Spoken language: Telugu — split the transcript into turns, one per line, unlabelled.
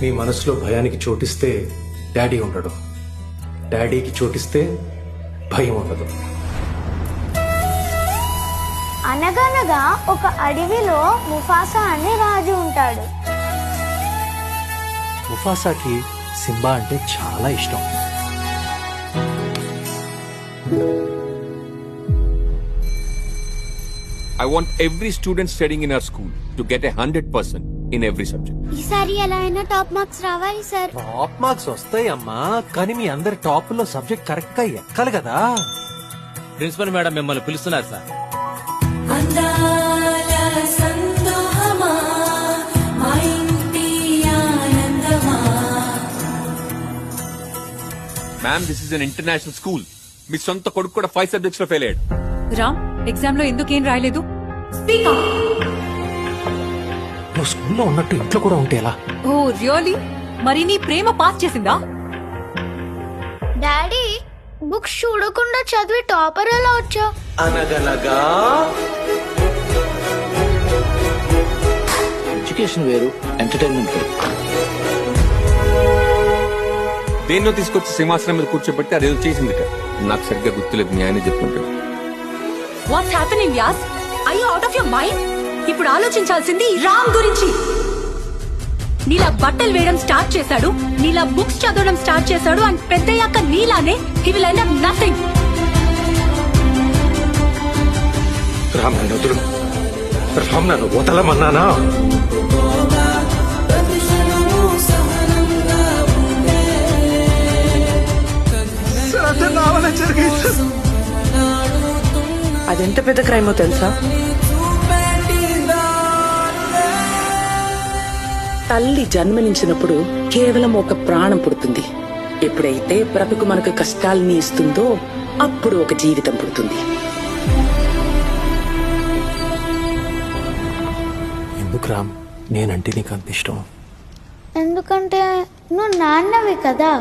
మీ మనసులో భయానికి చోటిస్తే డాడీ ఉండడు, డాడీకి చోటిస్తే భయం ఉండదు.
అనగనగా ఒక అడవిలో ముఫాసా అనే రాజు ఉంటాడు.
ముఫాసాకి సింబా అంటే చాలా ఇష్టం.
I want every student studying in our school to get 100% in every subject.
ఈసారి ఎలా అయినా టాప్ మార్క్స్ రావాలి సార్.
టాప్ మార్క్స్ వస్తాయమ్మా, కానీ మీ అందరి టాప్ లో సబ్జెక్ట్ కరెక్ట్ గా ఎక్కాలి కదా.
ప్రిన్సిపల్ మేడం మిమ్మల్ని పిలుస్తున్నారు sir.
Ma'am, this is an international school. మీ సొంత కొడుకు కూడా 5 subjects లో ఫెయిల్ అయ్యాడు.
రామ్, ఎగ్జామ్ లో ఎందుకేం రాయలేదు?
నువ్వు స్కూల్లో ఉన్నట్టు ఇంట్లో కూడా ఉంటే ఎలా?
Oh really? మరి నీ ప్రేమ పాస్ చేసిందా?
డాడీ, బుక్స్ చూడకుండా చదివి టాపర్ ఎలా వచ్చా?
అనగనగా ఎడ్యుకేషన్ వేరు, ఎంటర్టైన్మెంట్ వేరు.
దేన్నో తీసుకొచ్చి సింహాసనం మీద కూర్చోబెట్టి అదేదో చేసింది కదా. నాకు సరిగ్గా గుర్తులేదు, మీ ఆయన చెప్పుకుంటాడు.
What's happening yes? Are you out of your mind? ఇప్పుడు ఆలోచించాల్సింది రామ్ గురించి. నీలా బట్టలు వేయడం స్టార్ట్ చేశాడు, నీలా బుక్స్ చదవడం స్టార్ట్ చేశాడు, అండ్ పెద్దయ్యాక నీలానే he will end up nothing.
Ram నన్ను వదులు. రామ్ నన్ను వదలమన్నానా?
అదెంత పెద్ద క్రైమో తెలుసా? తల్లి జన్మనించినప్పుడు కేవలం ఒక ప్రాణం పుడుతుంది. ఎప్పుడైతే బ్రతుకు మనకు కష్టాల్ని ఇస్తుందో అప్పుడు ఒక జీవితం పుడుతుంది.
ఎందుకు రామ్ నేనంటే నీకు అంత ఇష్టం?
ఎందుకంటే నువ్వు నాన్నవి కదా.